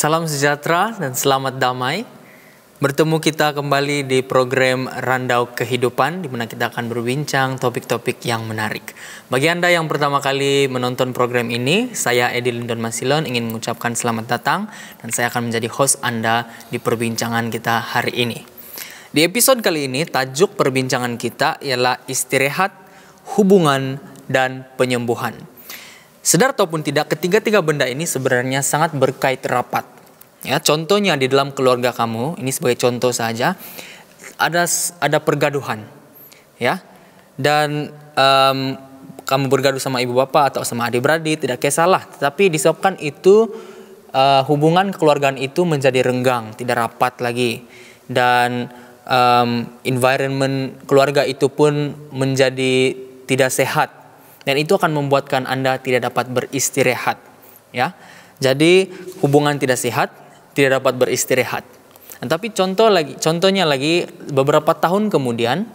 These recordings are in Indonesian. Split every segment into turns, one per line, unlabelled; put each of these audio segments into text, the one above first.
Salam sejahtera dan selamat damai. Bertemu kita kembali di program Randau Kehidupan, di mana kita akan berbincang topik-topik yang menarik. Bagi Anda yang pertama kali menonton program ini, saya Edi Lindon Masilon ingin mengucapkan selamat datang dan saya akan menjadi host Anda di perbincangan kita hari ini. Di episode kali ini, tajuk perbincangan kita ialah istirahat, hubungan, dan penyembuhan. Sadar ataupun tidak, ketiga-tiga benda ini sebenarnya sangat berkait rapat. Ya, contohnya di dalam keluarga kamu, ini sebagai contoh saja, ada pergaduhan, ya, dan kamu bergaduh sama ibu bapak atau sama adik-beradik, tidak kisahlah, tetapi disebabkan itu hubungan kekeluargaan itu menjadi renggang, tidak rapat lagi, dan environment keluarga itu pun menjadi tidak sehat, dan itu akan membuatkan Anda tidak dapat beristirahat, ya. Jadi hubungan tidak sehat, tidak dapat beristirahat. Tapi contohnya lagi beberapa tahun kemudian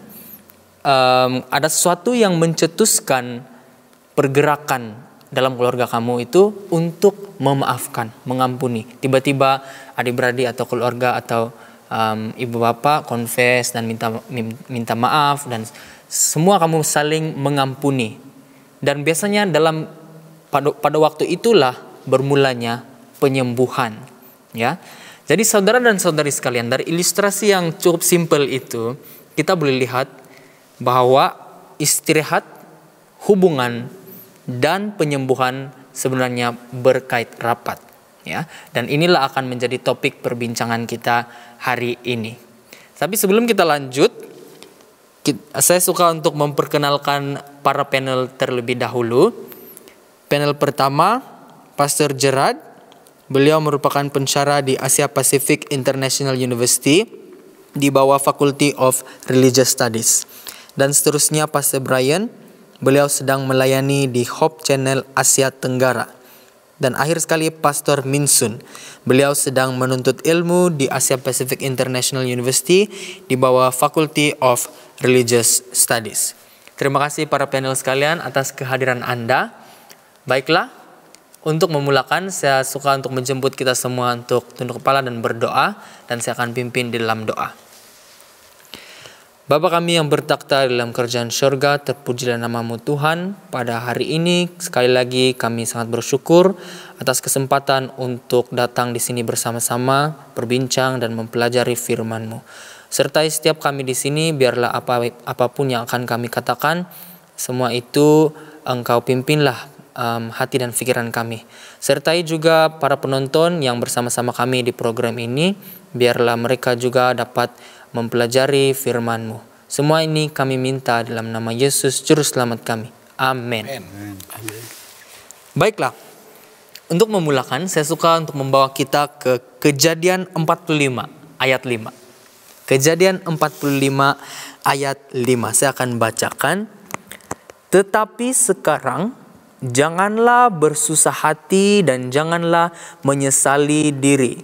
ada sesuatu yang mencetuskan pergerakan dalam keluarga kamu itu untuk memaafkan, mengampuni. Tiba-tiba adik-beradik atau keluarga atau ibu bapak confess dan minta maaf, dan semua kamu saling mengampuni. Dan biasanya pada waktu itulah bermulanya penyembuhan. Ya, jadi saudara dan saudari sekalian, dari ilustrasi yang cukup simpel itu kita boleh lihat bahwa istirahat, hubungan, dan penyembuhan sebenarnya berkait rapat. Ya, dan inilah akan menjadi topik perbincangan kita hari ini. Tapi sebelum kita lanjut, saya suka untuk memperkenalkan para panel terlebih dahulu. Panel pertama, Pastor Gerard. Beliau merupakan pensyarah di Asia Pacific International University di bawah Faculty of Religious Studies. Dan seterusnya Pastor Brian, beliau sedang melayani di Hope Channel Asia Tenggara. Dan akhir sekali Pastor Min Sun, beliau sedang menuntut ilmu di Asia Pacific International University di bawah Faculty of Religious Studies. Terima kasih para panel sekalian atas kehadiran Anda. Baiklah, untuk memulakan, saya suka untuk menjemput kita semua untuk tunduk kepala dan berdoa, dan saya akan pimpin di dalam doa. Bapa kami yang bertakhta dalam kerajaan syurga, terpujilah nama-Mu Tuhan. Pada hari ini sekali lagi kami sangat bersyukur atas kesempatan untuk datang di sini bersama-sama, berbincang dan mempelajari firman-Mu. Sertai setiap kami di sini, biarlah apapun yang akan kami katakan, semua itu Engkau pimpinlah hati dan pikiran kami. Sertai juga para penonton yang bersama-sama kami di program ini, biarlah mereka juga dapat mempelajari firman-Mu. Semua ini kami minta dalam nama Yesus Juru Selamat kami. Amin. Baiklah, untuk memulakan saya suka untuk membawa kita ke Kejadian 45 ayat 5. Kejadian 45 ayat 5. Saya akan bacakan. Tetapi sekarang janganlah bersusah hati dan janganlah menyesali diri,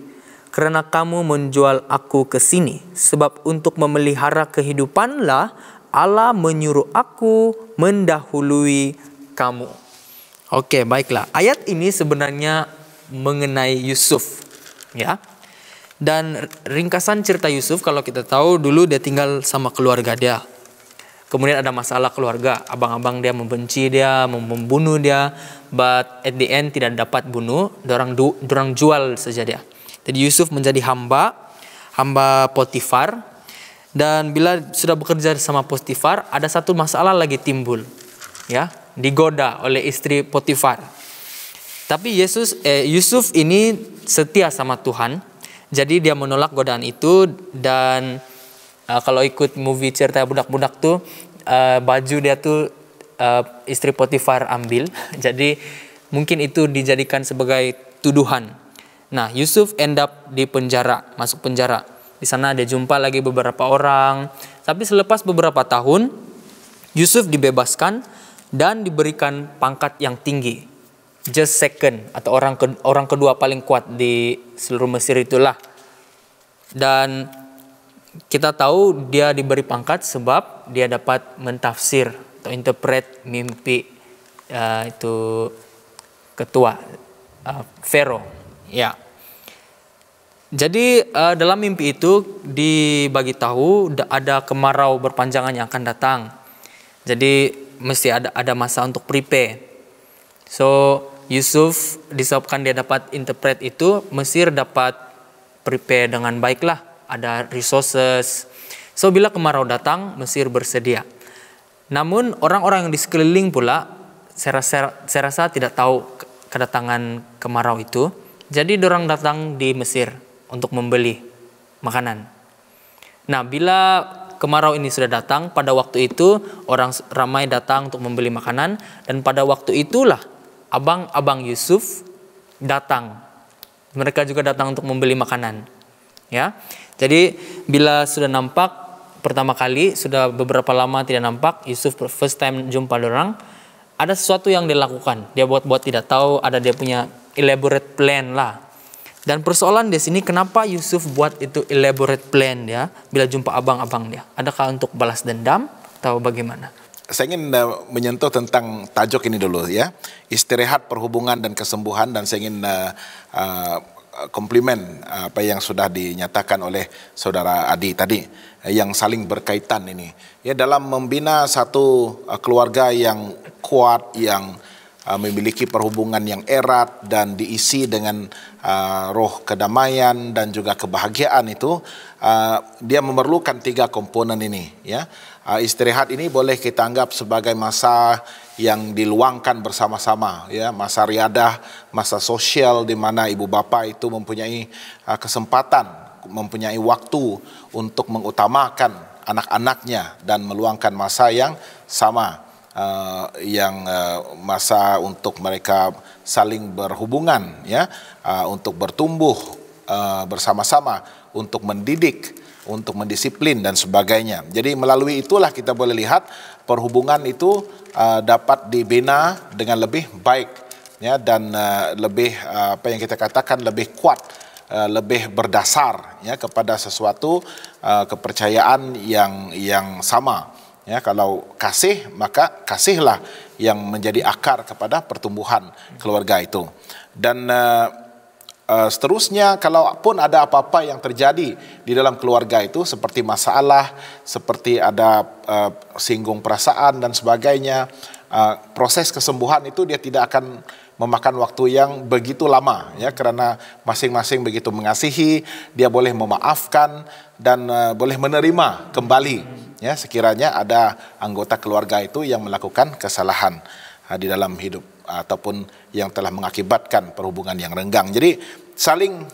kerana kamu menjual aku ke sini, sebab untuk memelihara kehidupanlah Allah menyuruh aku mendahului kamu. Oke, baiklah. Ayat ini sebenarnya mengenai Yusuf, ya. Dan ringkasan cerita Yusuf, kalau kita tahu dulu dia tinggal sama keluarga dia. Kemudian ada masalah keluarga, abang-abang dia membenci dia, membunuh dia, but at the end tidak dapat bunuh, dorang jual saja dia. Jadi Yusuf menjadi hamba Potifar, dan bila sudah bekerja sama Potifar, ada satu masalah lagi timbul, ya, digoda oleh istri Potifar. Tapi Yusuf ini setia sama Tuhan, jadi dia menolak godaan itu. Dan kalau ikut movie cerita budak-budak tuh, baju dia tuh istri Potifar ambil. Jadi mungkin itu dijadikan sebagai tuduhan. Nah, Yusuf end up di penjara, masuk penjara. Di sana dia jumpa lagi beberapa orang. Tapi selepas beberapa tahun, Yusuf dibebaskan dan diberikan pangkat yang tinggi. Just second, atau orang kedua paling kuat di seluruh Mesir itulah. Dan kita tahu dia diberi pangkat sebab dia dapat mentafsir atau interpret mimpi itu ketua Pharaoh. Ya. Jadi dalam mimpi itu dibagi tahu ada kemarau berpanjangan yang akan datang. Jadi mesti ada masa untuk prepare. So Yusuf disebabkan dia dapat interpret itu, Mesir dapat prepare dengan baiklah, ada resources. So bila kemarau datang, Mesir bersedia. Namun orang-orang yang di sekeliling pula saya rasa tidak tahu kedatangan kemarau itu. Jadi dorang datang di Mesir untuk membeli makanan. Nah, bila kemarau ini sudah datang, pada waktu itu orang ramai datang untuk membeli makanan, dan pada waktu itulah abang-abang Yusuf datang. Mereka juga datang untuk membeli makanan. Ya. Jadi bila sudah nampak pertama kali, sudah beberapa lama tidak nampak, Yusuf first time jumpa orang, ada sesuatu yang dia lakukan. Dia buat tidak tahu, ada dia punya elaborate plan lah. Dan persoalan di sini, kenapa Yusuf buat itu elaborate plan dia bila jumpa abang-abang dia? Adakah untuk balas dendam atau bagaimana?
Saya ingin menyentuh tentang tajuk ini dulu ya. Istirahat, perhubungan dan kesembuhan, dan saya ingin komplimen apa yang sudah dinyatakan oleh saudara Adi tadi, yang saling berkaitan ini. Ya, dalam membina satu keluarga yang kuat, yang memiliki perhubungan yang erat dan diisi dengan roh kedamaian dan juga kebahagiaan itu, dia memerlukan 3 komponen ini ya. Istirahat ini boleh kita anggap sebagai masa yang diluangkan bersama-sama ya, masa riadah, masa sosial di mana ibu bapa itu mempunyai kesempatan, mempunyai waktu untuk mengutamakan anak-anaknya dan meluangkan masa yang sama. Masa untuk mereka saling berhubungan ya, untuk bertumbuh bersama-sama, untuk mendidik, untuk mendisiplin dan sebagainya. Jadi melalui itulah kita boleh lihat perhubungan itu dapat dibina dengan lebih baik ya, dan lebih apa yang kita katakan lebih kuat, lebih berdasar ya kepada sesuatu kepercayaan yang sama. Ya, kalau kasih, maka kasihlah yang menjadi akar kepada pertumbuhan keluarga itu. Dan seterusnya, kalaupun ada apa-apa yang terjadi di dalam keluarga itu, seperti masalah, seperti ada singgung perasaan dan sebagainya, proses kesembuhan itu dia tidak akan memakan waktu yang begitu lama ya, karena masing-masing begitu mengasihi, dia boleh memaafkan dan boleh menerima kembali ya sekiranya ada anggota keluarga itu yang melakukan kesalahan di dalam hidup ataupun yang telah mengakibatkan perhubungan yang renggang. Jadi saling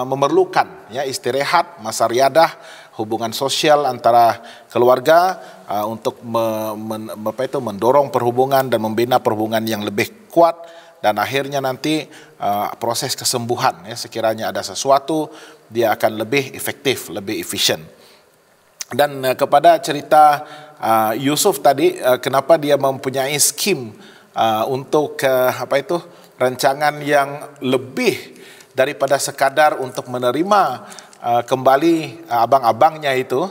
memerlukan ya, istirahat, masa riadah, hubungan sosial antara keluarga untuk mendorong perhubungan dan membina perhubungan yang lebih kuat, dan akhirnya nanti proses kesembuhan ya, sekiranya ada sesuatu dia akan lebih efektif, lebih efisien. Dan kepada cerita Yusuf tadi, kenapa dia mempunyai skim untuk rancangan yang lebih daripada sekadar untuk menerima kembali abang-abangnya itu,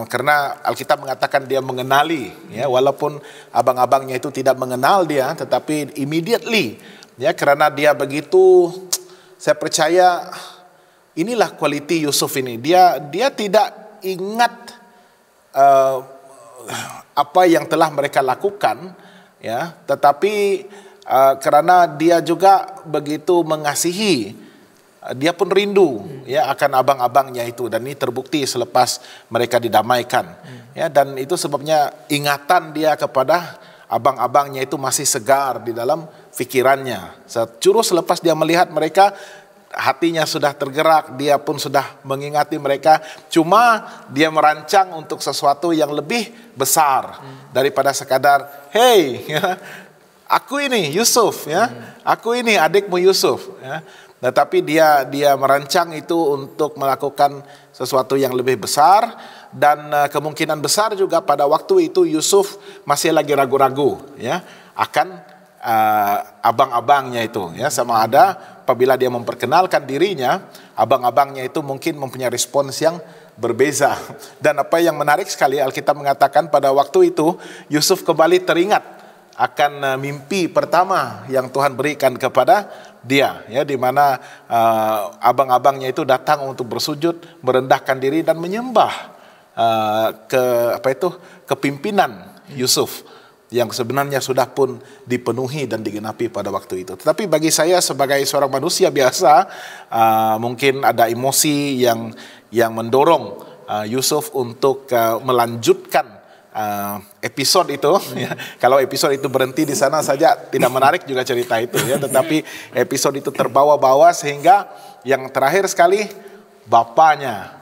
karena Alkitab mengatakan dia mengenali ya, walaupun abang-abangnya itu tidak mengenal dia, tetapi immediately ya, karena dia begitu, saya percaya inilah kualiti Yusuf ini, dia tidak ingat apa yang telah mereka lakukan ya, tetapi karena dia juga begitu mengasihi, dia pun rindu ya akan abang-abangnya itu, dan ini terbukti selepas mereka didamaikan ya, dan itu sebabnya ingatan dia kepada abang-abangnya itu masih segar di dalam pikirannya. Juru selepas dia melihat mereka, hatinya sudah tergerak, dia pun sudah mengingati mereka, cuma dia merancang untuk sesuatu yang lebih besar daripada sekadar hey ya, aku ini Yusuf ya, aku ini adikmu Yusuf ya. Tetapi dia merancang itu untuk melakukan sesuatu yang lebih besar, dan kemungkinan besar juga pada waktu itu Yusuf masih lagi ragu-ragu ya akan abang-abangnya itu ya, sama ada apabila dia memperkenalkan dirinya, abang-abangnya itu mungkin mempunyai respons yang berbeza. Dan apa yang menarik sekali, Alkitab mengatakan pada waktu itu Yusuf kembali teringat akan mimpi pertama yang Tuhan berikan kepada dia, ya, di mana abang-abangnya itu datang untuk bersujud, merendahkan diri dan menyembah kepimpinan Yusuf yang sebenarnya sudah pun dipenuhi dan digenapi pada waktu itu. Tetapi bagi saya sebagai seorang manusia biasa, mungkin ada emosi yang mendorong Yusuf untuk melanjutkan episode itu. Ya. Kalau episode itu berhenti di sana saja tidak menarik juga cerita itu, ya. Tetapi episode itu terbawa-bawa sehingga yang terakhir sekali bapaknya,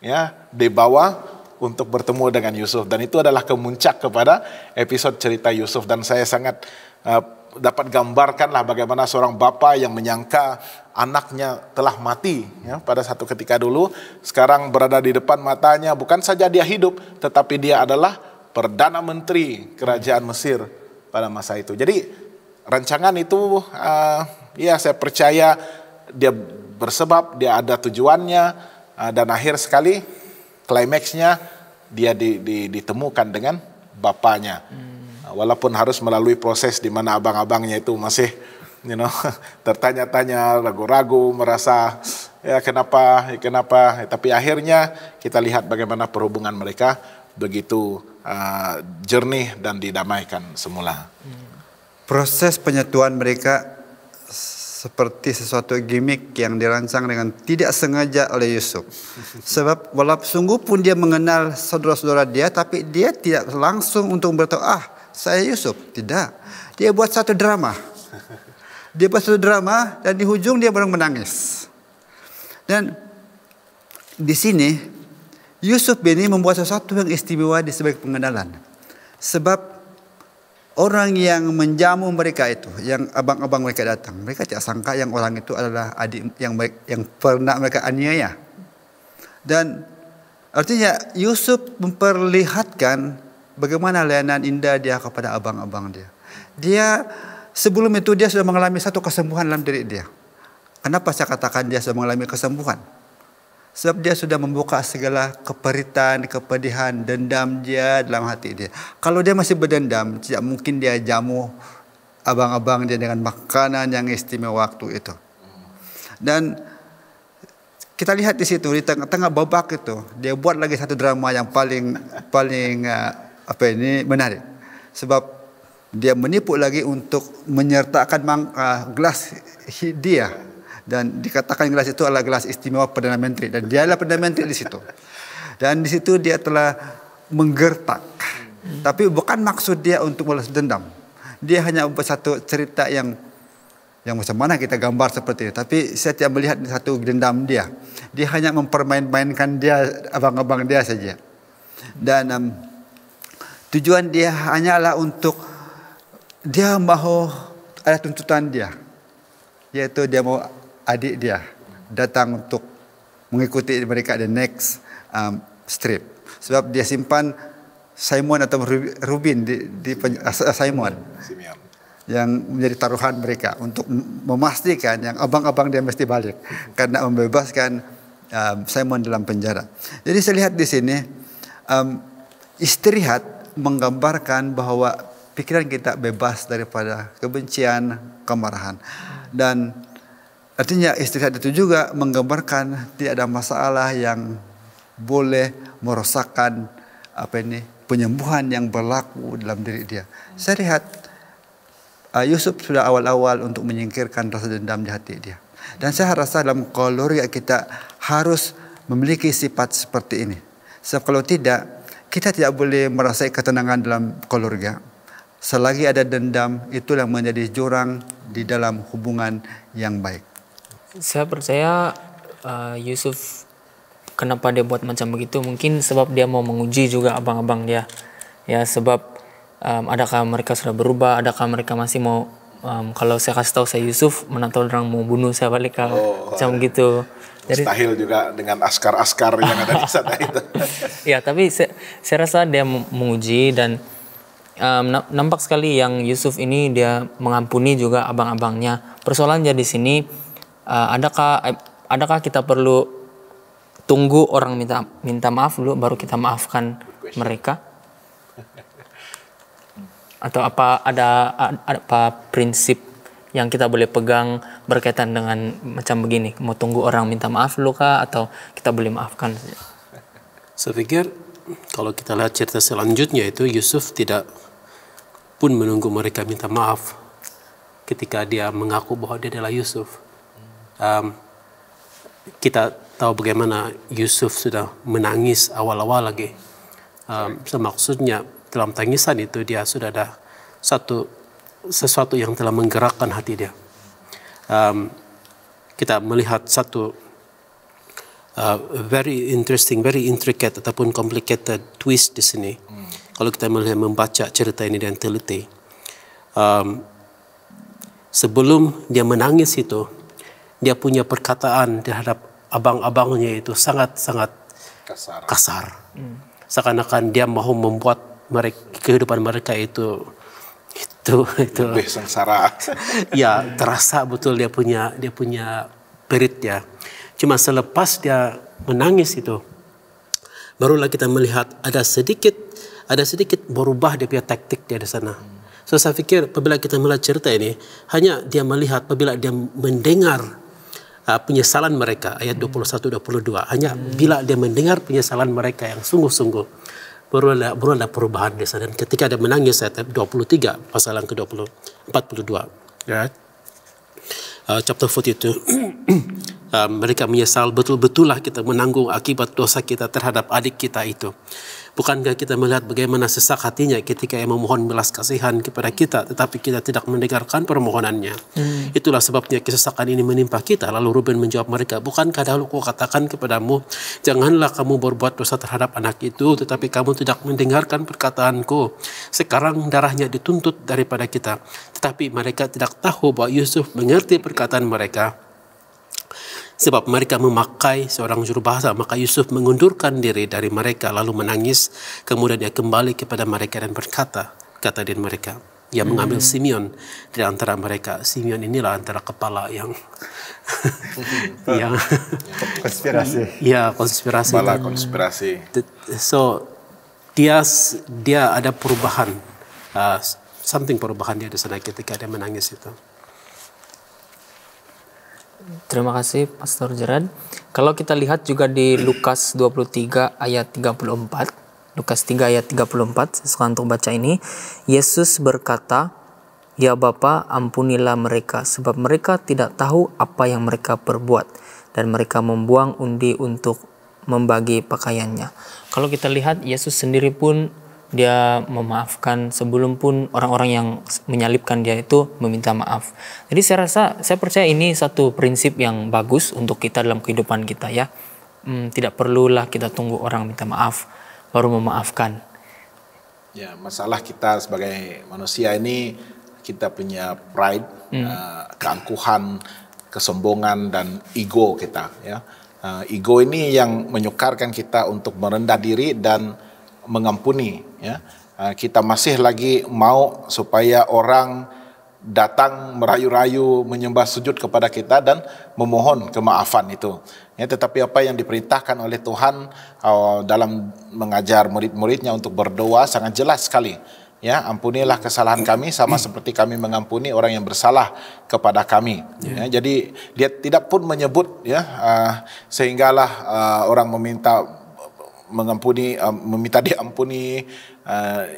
ya, dibawa untuk bertemu dengan Yusuf, dan itu adalah kemuncak kepada episode cerita Yusuf. Dan saya sangat dapat gambarkanlah bagaimana seorang bapa yang menyangka anaknya telah mati, ya, pada satu ketika dulu, sekarang berada di depan matanya. Bukan saja dia hidup, tetapi dia adalah Perdana Menteri Kerajaan Mesir pada masa itu. Jadi rancangan itu, ya, saya percaya dia bersebab, dia ada tujuannya, dan akhir sekali klimaksnya dia ditemukan dengan bapaknya. Walaupun harus melalui proses di mana abang-abangnya itu masih, tertanya-tanya, ragu-ragu, merasa ya kenapa, tapi akhirnya kita lihat bagaimana perhubungan mereka begitu jernih dan didamaikan semula.
Proses penyatuan mereka seperti sesuatu gimmick yang dirancang dengan tidak sengaja oleh Yusuf. Sebab walaupun sungguh pun dia mengenal saudara-saudara dia, tapi dia tidak langsung untuk beritahu, saya Yusuf. Tidak. Dia buat satu drama. Dia buat satu drama dan di hujung dia baru menangis. Dan di sini Yusuf ini membuat sesuatu yang istimewa di sebagai pengenalan. Sebab orang yang menjamu mereka itu, yang abang-abang mereka datang, mereka tidak sangka yang orang itu adalah adik yang pernah mereka aniaya. Dan artinya Yusuf memperlihatkan bagaimana layanan indah dia kepada abang-abang dia. Dia sebelum itu dia sudah mengalami satu kesembuhan dalam diri dia. Kenapa saya katakan dia sudah mengalami kesembuhan? Sebab dia sudah membuka segala keperitan, kepedihan, dendam dia dalam hati dia. Kalau dia masih berdendam, tidak mungkin dia jamu abang-abang dia dengan makanan yang istimewa waktu itu. Dan kita lihat di situ, di tengah-tengah babak itu, dia buat lagi satu drama yang paling menarik. Sebab dia menipu lagi untuk menyertakan gelas dia. Dan dikatakan gelas itu adalah gelas istimewa Perdana Menteri, dan dia adalah Perdana Menteri di situ. Dan di situ dia telah menggertak. Tapi bukan maksud dia untuk balas dendam. Dia hanya membuat satu cerita yang macam mana kita gambar seperti ini. Tapi saya tidak melihat satu dendam dia. Dia hanya mempermain-mainkan dia, abang-abang dia saja. Dan tujuan dia hanyalah untuk dia mahu ada tuntutan dia, yaitu dia mau adik dia datang untuk mengikuti mereka the next strip. Sebab dia simpan Simon atau Rubin di Simon yang menjadi taruhan mereka untuk memastikan yang abang-abang dia mesti balik karena membebaskan Simon dalam penjara. Jadi saya lihat di sini istirahat menggambarkan bahwa pikiran kita bebas daripada kebencian, kemarahan, dan artinya istirahat itu juga menggambarkan tidak ada masalah yang boleh merosakkan penyembuhan yang berlaku dalam diri dia. Saya lihat Yusuf sudah awal-awal untuk menyingkirkan rasa dendam di hati dia. Dan saya rasa dalam keluarga kita harus memiliki sifat seperti ini. Sebab kalau tidak, kita tidak boleh merasai ketenangan dalam keluarga. Selagi ada dendam, itu yang menjadi jurang di dalam hubungan yang baik.
Saya percaya Yusuf kenapa dia buat macam begitu, mungkin sebab dia mau menguji juga abang-abang dia. Ya, sebab adakah mereka sudah berubah, adakah mereka masih mau kalau saya kasih tahu saya Yusuf, mana tahu orang mau bunuh saya balik macam gitu. Jadi
mustahil juga dengan askar-askar yang ada di sana itu.
Ya, tapi saya rasa dia menguji dan nampak sekali yang Yusuf ini dia mengampuni juga abang-abangnya. Persoalannya di sini adakah kita perlu tunggu orang minta maaf dulu baru kita maafkan mereka? Atau ada apa prinsip yang kita boleh pegang berkaitan dengan macam begini? Mau tunggu orang minta maaf dulu kah, atau kita boleh maafkan saja?
Saya pikir kalau kita lihat cerita selanjutnya itu, Yusuf tidak pun menunggu mereka minta maaf ketika dia mengaku bahwa dia adalah Yusuf. Kita tahu bagaimana Yusuf sudah menangis awal-awal lagi. Maksudnya dalam tangisan itu dia sudah ada sesuatu yang telah menggerakkan hati dia. Kita melihat satu very interesting, very intricate ataupun complicated twist di sini. Kalau kita membaca cerita ini dengan teliti, sebelum dia menangis itu, dia punya perkataan terhadap abang-abangnya itu sangat-sangat kasar. Seakan-akan dia mau membuat kehidupan mereka itu
lebih sengsara.
Ya, terasa betul dia punya perit ya. Cuma selepas dia menangis itu, barulah kita melihat ada sedikit berubah dia punya taktik dia di sana. So saya pikir apabila kita melihat cerita ini, hanya dia melihat apabila dia mendengar penyesalan mereka, ayat 21-22, hanya bila dia mendengar penyesalan mereka yang sungguh-sungguh, baru ada perubahan di sana. Dan ketika dia menangis, ayat 23 pasal yang ke-42, right? Chapter 42, mereka menyesal, betul-betullah kita menanggung akibat dosa kita terhadap adik kita itu. Bukankah kita melihat bagaimana sesak hatinya ketika ia memohon belas kasihan kepada kita, tetapi kita tidak mendengarkan permohonannya. Itulah sebabnya kesesakan ini menimpa kita. Lalu Ruben menjawab mereka, bukankah dahulu ku katakan kepadamu, janganlah kamu berbuat dosa terhadap anak itu, tetapi kamu tidak mendengarkan perkataanku. Sekarang darahnya dituntut daripada kita. Tetapi mereka tidak tahu bahwa Yusuf mengerti perkataan mereka. Sebab mereka memakai seorang juru bahasa, maka Yusuf mengundurkan diri dari mereka lalu menangis. Kemudian dia kembali kepada mereka dan berkata, kata dia mereka, dia mengambil Simeon di antara mereka. Simeon inilah antara kepala yang yang
Konspirasi.
ya konspirasi.
Malah konspirasi.
So dia ada perubahan, perubahan dia di sana ketika dia menangis itu.
Terima kasih Pastor Gerard. Kalau kita lihat juga di Lukas 23 ayat 34, Lukas 3 ayat 34, saya suka untuk baca ini. Yesus berkata, "Ya Bapa, ampunilah mereka, sebab mereka tidak tahu apa yang mereka perbuat." Dan mereka membuang undi untuk membagi pakaiannya. Kalau kita lihat, Yesus sendiri pun dia memaafkan sebelum pun orang-orang yang menyalibkan dia itu meminta maaf. Jadi saya percaya ini satu prinsip yang bagus untuk kita dalam kehidupan kita ya. Tidak perlulah kita tunggu orang minta maaf baru memaafkan.
Ya, masalah kita sebagai manusia ini, kita punya pride, keangkuhan, kesombongan dan ego kita ya. Ego ini yang menyukarkan kita untuk merendah diri dan mengampuni ya. Kita masih lagi mau supaya orang datang merayu-rayu menyembah sujud kepada kita dan memohon kemaafan itu ya. Tetapi apa yang diperintahkan oleh Tuhan dalam mengajar murid-muridnya untuk berdoa sangat jelas sekali ya. Ampunilah kesalahan kami sama seperti kami mengampuni orang yang bersalah kepada kami ya. Jadi dia tidak pun menyebut ya, sehinggalah orang meminta diampuni,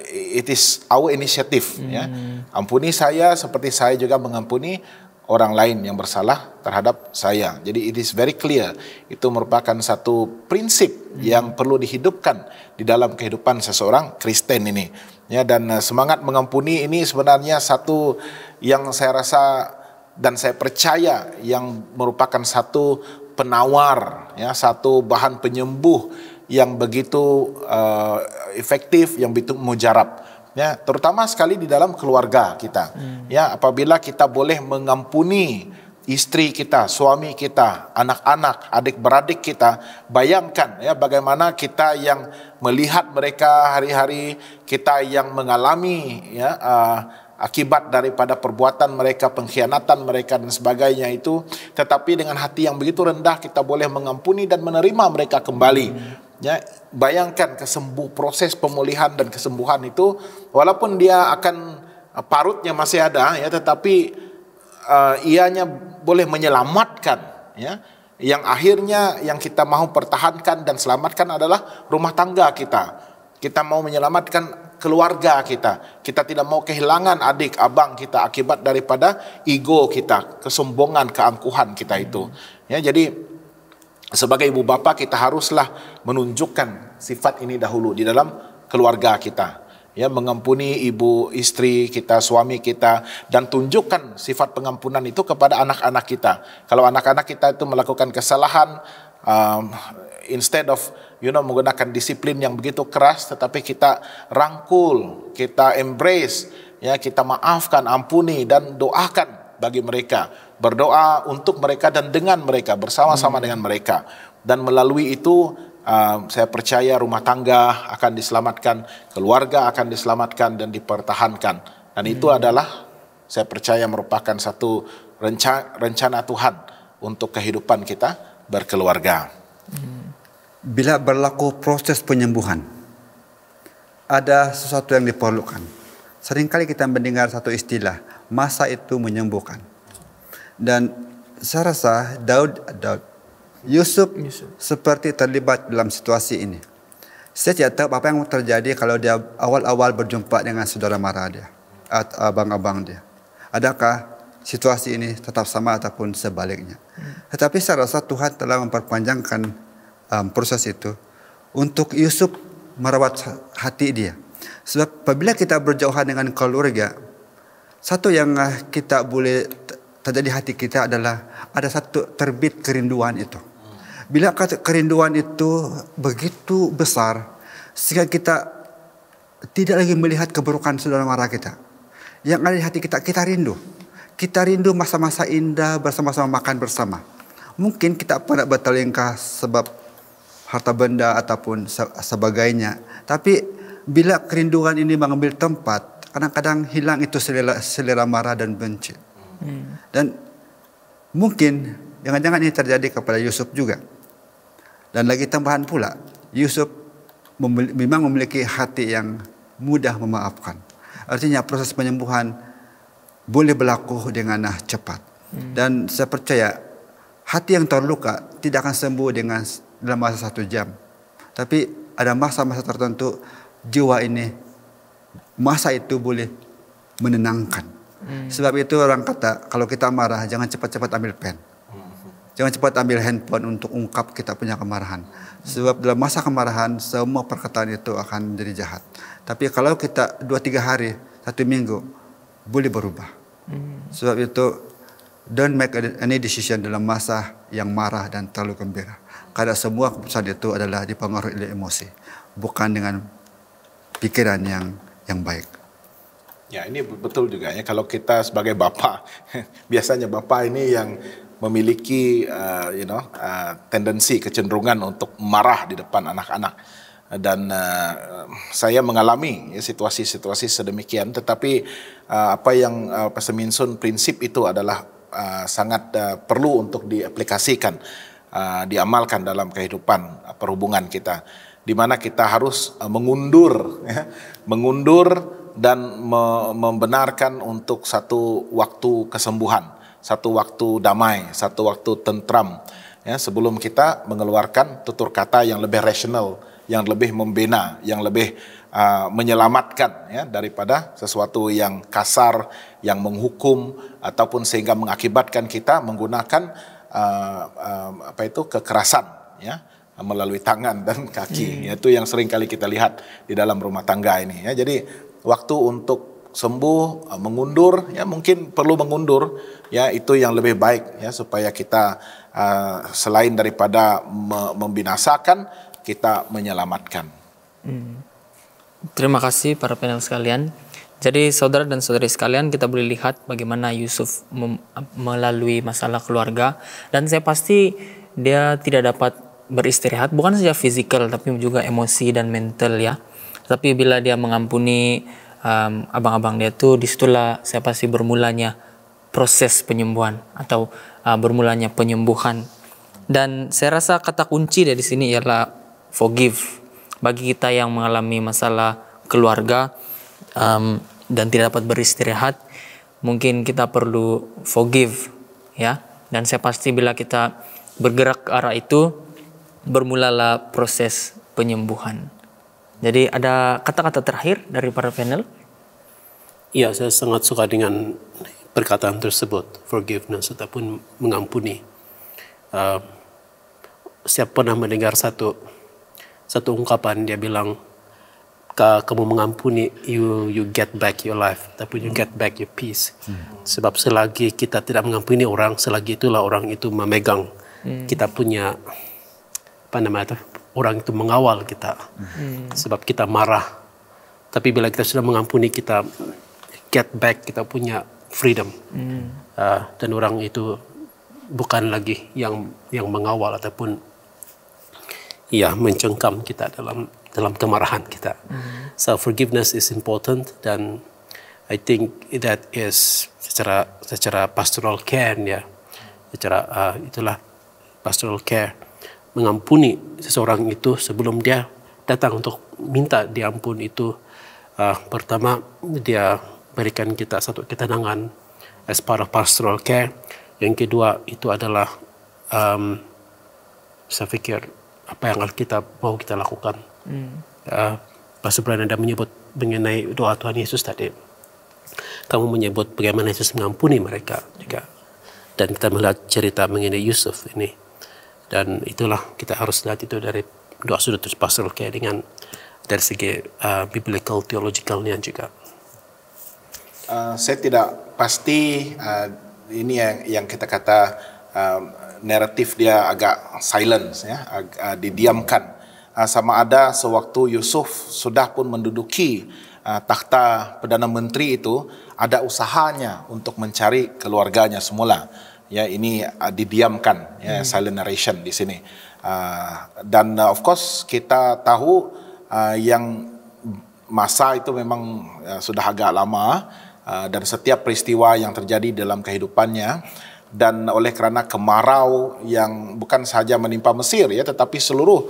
it is our initiative ya. Ampuni saya seperti saya juga mengampuni orang lain yang bersalah terhadap saya. Jadi it is very clear, itu merupakan satu prinsip yang perlu dihidupkan di dalam kehidupan seseorang Kristen ini ya. Dan semangat mengampuni ini sebenarnya satu yang saya rasa dan saya percaya yang merupakan satu penawar ya, satu bahan penyembuh yang begitu efektif, yang begitu mujarab ya, terutama sekali di dalam keluarga kita ya. Apabila kita boleh mengampuni istri kita, suami kita, anak-anak, adik-beradik kita, bayangkan ya bagaimana kita yang melihat mereka hari-hari, kita yang mengalami ya akibat daripada perbuatan mereka, pengkhianatan mereka dan sebagainya itu, tetapi dengan hati yang begitu rendah kita boleh mengampuni dan menerima mereka kembali Ya, bayangkan proses pemulihan dan kesembuhan itu, walaupun dia akan parutnya masih ada, ya, tetapi ianya boleh menyelamatkan, ya. Yang akhirnya yang kita mau pertahankan dan selamatkan adalah rumah tangga kita. Kita mau menyelamatkan keluarga kita. Kita tidak mau kehilangan adik, abang kita akibat daripada ego kita, kesombongan, keangkuhan kita itu. Ya, jadi sebagai ibu bapa kita haruslah menunjukkan sifat ini dahulu di dalam keluarga kita. Ya, mengampuni ibu, istri kita, suami kita, dan tunjukkan sifat pengampunan itu kepada anak-anak kita. Kalau anak-anak kita itu melakukan kesalahan, instead of menggunakan disiplin yang begitu keras, tetapi kita rangkul, kita embrace, ya, kita maafkan, ampuni, dan doakan bagi mereka, berdoa untuk mereka dan dengan mereka, bersama-sama dengan mereka, dan melalui itu saya percaya rumah tangga akan diselamatkan, keluarga akan diselamatkan dan dipertahankan, dan itu adalah saya percaya merupakan satu rencana Tuhan untuk kehidupan kita berkeluarga.
Bila berlaku proses penyembuhan, ada sesuatu yang diperlukan. Seringkali kita mendengar satu istilah, masa itu menyembuhkan. Dan saya rasa Yusuf seperti terlibat dalam situasi ini. Saya tidak tahu apa yang terjadi kalau dia awal-awal berjumpa dengan saudara mara dia, atau abang-abang dia. Adakah situasi ini tetap sama ataupun sebaliknya? Tetapi saya rasa Tuhan telah memperpanjangkan proses itu untuk Yusuf merawat hati dia. Sebab apabila kita berjauhan dengan keluarga, satu yang kita boleh terjadi hati kita adalah ada satu terbit kerinduan itu. Bila kerinduan itu begitu besar sehingga kita tidak lagi melihat keburukan saudara mara kita, yang ada di hati kita, kita rindu. Kita rindu masa-masa indah bersama-sama makan bersama. Mungkin kita pernah bertelingkah sebab harta benda ataupun sebagainya. Tapi bila kerinduan ini mengambil tempat, kadang-kadang hilang itu selera marah dan benci. Dan mungkin jangan-jangan ini terjadi kepada Yusuf juga. Dan lagi tambahan pula, Yusuf memang memiliki hati yang mudah memaafkan. Artinya proses penyembuhan boleh berlaku dengan cepat. Dan saya percaya hati yang terluka tidak akan sembuh dalam masa 1 jam. Tapi ada masa-masa tertentu jiwa ini, masa itu boleh menenangkan. Sebab itu orang kata, kalau kita marah jangan cepat-cepat ambil pen. Jangan cepat ambil handphone untuk ungkap kita punya kemarahan. Sebab dalam masa kemarahan semua perkataan itu akan menjadi jahat. Tapi kalau kita 2-3 hari, 1 minggu, boleh berubah. Sebab itu don't make any decision dalam masa yang marah dan terlalu gembira. Karena semua keputusan itu adalah dipengaruhi oleh emosi, bukan dengan pikiran yang baik.
Ya, ini betul juga ya, kalau kita sebagai bapak, biasanya bapak ini yang memiliki tendensi, kecenderungan untuk marah di depan anak-anak. Dan saya mengalami situasi-situasi sedemikian, tetapi apa yang Pastor Minsun prinsip itu adalah sangat perlu untuk diaplikasikan, diamalkan dalam kehidupan perhubungan kita, di mana kita harus mengundur dan membenarkan untuk satu waktu kesembuhan, satu waktu damai, satu waktu tentram, ya, sebelum kita mengeluarkan tutur kata yang lebih rasional, yang lebih membina, yang lebih menyelamatkan, ya, daripada sesuatu yang kasar, yang menghukum ataupun sehingga mengakibatkan kita menggunakan kekerasan, ya, melalui tangan dan kaki. Itu yang sering kali kita lihat di dalam rumah tangga ini, ya. Jadi waktu untuk sembuh, mengundur, ya, mungkin perlu mengundur, ya, itu yang lebih baik, ya, supaya kita selain daripada membinasakan, kita menyelamatkan.
Terima kasih para panel sekalian. Jadi saudara dan saudari sekalian, kita boleh lihat bagaimana Yusuf melalui masalah keluarga, dan saya pasti dia tidak dapat beristirahat, bukan saja fisikal tapi juga emosi dan mental, ya. Tapi bila dia mengampuni abang-abang dia tuh, disitulah saya pasti bermulanya proses penyembuhan atau bermulanya penyembuhan. Dan saya rasa kata kunci dari sini ialah forgive. Bagi kita yang mengalami masalah keluarga dan tidak dapat beristirahat, mungkin kita perlu forgive, ya. Dan saya pasti bila kita bergerak ke arah itu, bermulalah proses penyembuhan. Jadi ada kata-kata terakhir dari para panel?
Ya, saya sangat suka dengan perkataan tersebut, forgiveness ataupun mengampuni. Saya pernah mendengar satu ungkapan, dia bilang, kamu mengampuni, you get back your life, tapi you get back your peace. Sebab selagi kita tidak mengampuni orang, selagi itulah orang itu memegang kita punya orang itu mengawal kita. Sebab kita marah. Tapi bila kita sudah mengampuni, kita get back kita punya freedom. Dan orang itu bukan lagi yang mengawal ataupun mencengkam kita dalam kemarahan kita. So forgiveness is important, dan I think that is secara pastoral care, ya. Itulah pastoral care, mengampuni seseorang itu sebelum dia datang untuk minta diampun itu. Pertama, dia berikan kita satu ketenangan as part of pastoral care. Yang kedua itu adalah saya pikir apa yang kita mau kita lakukan. Pastor Brian ada menyebut mengenai doa Tuhan Yesus tadi. Kamu menyebut bagaimana Yesus mengampuni mereka juga. Dan kita melihat cerita mengenai Yusuf ini. Dan itulah kita harus lihat itu dari doa sudut pastoral care dengan dari segi biblical theologicalnya juga.
Saya tidak pasti ini yang kita kata naratif dia agak silence, ya, didiamkan. Sama ada sewaktu Yusuf sudah pun menduduki takhta Perdana Menteri itu, ada usahanya untuk mencari keluarganya semula. Ya, ini didiamkan, ya, silent narration di sini. Dan of course kita tahu yang masa itu memang sudah agak lama, dan setiap peristiwa yang terjadi dalam kehidupannya, dan oleh kerana kemarau yang bukan sahaja menimpa Mesir, ya, tetapi seluruh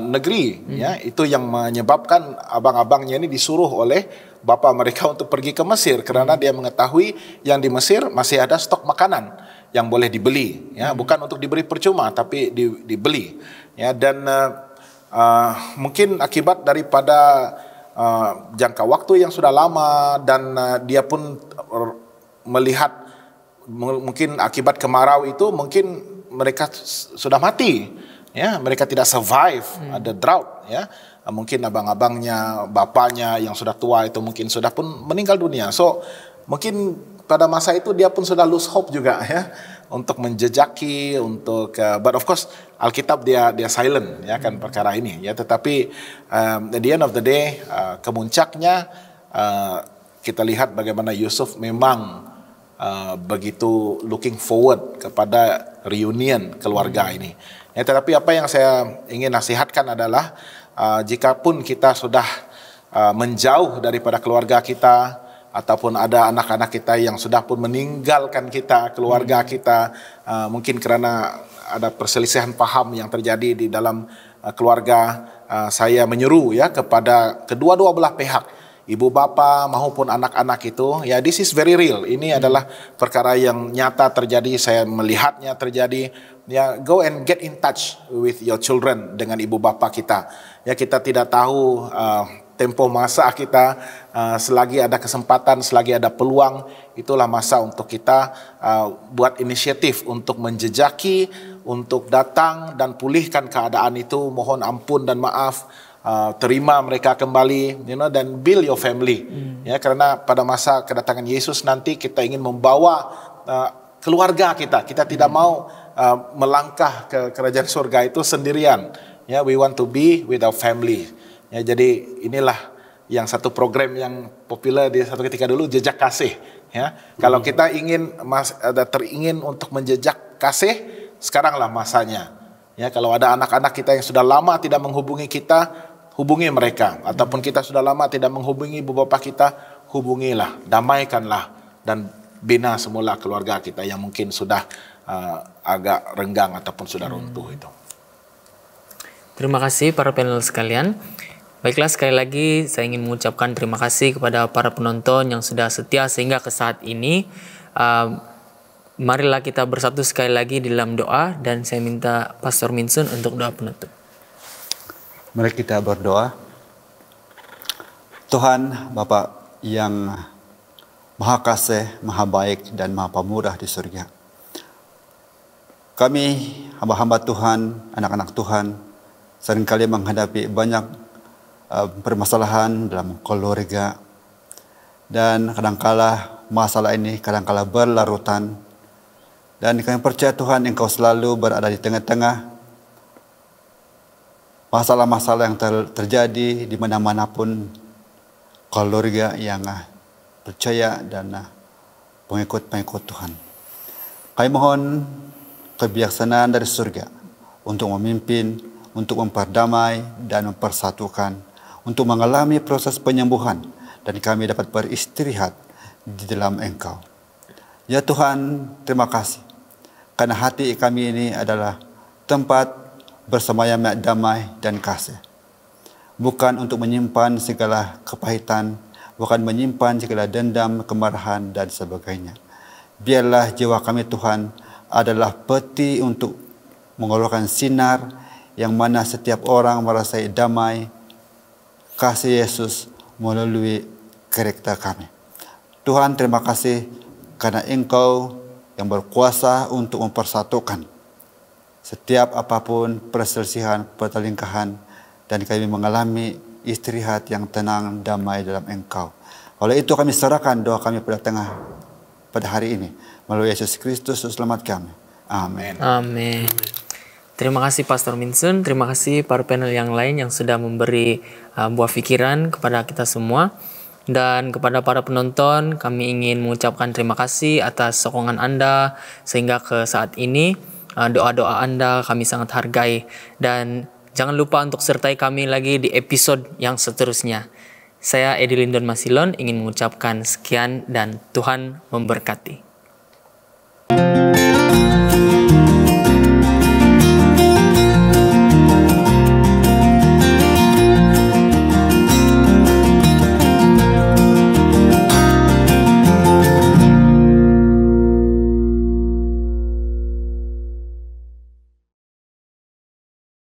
negeri, ya, itu yang menyebabkan abang-abangnya ini disuruh oleh bapa mereka untuk pergi ke Mesir, kerana dia mengetahui yang di Mesir masih ada stok makanan yang boleh dibeli, ya, bukan untuk diberi percuma tapi dibeli, ya. Dan mungkin akibat daripada jangka waktu yang sudah lama, dan dia pun melihat mungkin akibat kemarau itu mungkin mereka sudah mati, ya, mereka tidak survive, ada drought, ya. Mungkin abang-abangnya, bapaknya yang sudah tua itu mungkin sudah pun meninggal dunia. So mungkin pada masa itu dia pun sudah lose hope juga, ya, untuk menjejaki, untuk but of course Alkitab dia silent, ya, kan, perkara ini, ya. Tetapi at the end of the day, kemuncaknya kita lihat bagaimana Yusuf memang begitu looking forward kepada reunion keluarga ini, ya. Tetapi apa yang saya ingin nasihatkan adalah jikapun kita sudah menjauh daripada keluarga kita, ataupun ada anak-anak kita yang sudah pun meninggalkan kita, keluarga kita, mungkin kerana ada perselisihan paham yang terjadi di dalam keluarga, saya menyeru, ya, kepada kedua-dua belah pihak, ibu bapa maupun anak-anak itu, ya, this is very real. Ini adalah perkara yang nyata terjadi, saya melihatnya terjadi, ya. Go and get in touch with your children dengan ibu bapa kita, ya. Kita tidak tahu tempo masa kita, selagi ada kesempatan, selagi ada peluang, itulah masa untuk kita buat inisiatif untuk menjejaki, untuk datang dan pulihkan keadaan itu, mohon ampun dan maaf, terima mereka kembali, you know, dan build your family, ya, karena pada masa kedatangan Yesus nanti kita ingin membawa keluarga kita tidak mau melangkah ke kerajaan surga itu sendirian, ya. We want to be with our family. Ya, jadi inilah yang satu program yang populer di satu ketika dulu, jejak kasih, ya. Kalau kita teringin untuk menjejak kasih, sekaranglah masanya, ya. Kalau ada anak-anak kita yang sudah lama tidak menghubungi kita, hubungi mereka. Ataupun kita sudah lama tidak menghubungi ibu bapa kita, hubungilah, damaikanlah, dan bina semula keluarga kita yang mungkin sudah agak renggang ataupun sudah runtuh itu.
Terima kasih para panel sekalian. Baiklah, sekali lagi saya ingin mengucapkan terima kasih kepada para penonton yang sudah setia sehingga ke saat ini. Marilah kita bersatu sekali lagi di dalam doa, dan saya minta Pastor Minsun untuk doa penutup.
Mari kita berdoa. Tuhan Bapa yang Maha Kasih, Maha Baik, dan Maha Pemurah di surga. Kami hamba-hamba Tuhan, anak-anak Tuhan, seringkali menghadapi banyak permasalahan dalam keluarga, dan kadangkala masalah ini kadangkala berlarutan. Dan kami percaya Tuhan, Engkau selalu berada di tengah-tengah masalah-masalah yang terjadi di mana-manapun keluarga yang percaya dan pengikut-pengikut Tuhan. Kami mohon kebijaksanaan dari surga untuk memimpin, untuk memperdamai dan mempersatukan, untuk mengalami proses penyembuhan, dan kami dapat beristirahat di dalam Engkau. Ya Tuhan, terima kasih. Karena hati kami ini adalah tempat bersemayam damai dan kasih. Bukan untuk menyimpan segala kepahitan, bukan menyimpan segala dendam, kemarahan, dan sebagainya. Biarlah jiwa kami Tuhan adalah peti untuk mengeluarkan sinar yang mana setiap orang merasai damai, kasih Yesus melalui karakter kami. Tuhan, terima kasih karena Engkau yang berkuasa untuk mempersatukan setiap apapun perselisihan, pertelingkahan, dan kami mengalami istirahat yang tenang, damai dalam Engkau. Oleh itu kami serahkan doa kami pada hari ini melalui Yesus Kristus selamat kami. Amin.
Amin. Terima kasih Pastor Minsun, terima kasih para panel yang lain yang sudah memberi buah pikiran kepada kita semua. Dan kepada para penonton, kami ingin mengucapkan terima kasih atas sokongan Anda sehingga ke saat ini. Doa-doa Anda kami sangat hargai, dan jangan lupa untuk sertai kami lagi di episode yang seterusnya. Saya Edi Lindon Masilon ingin mengucapkan sekian dan Tuhan memberkati.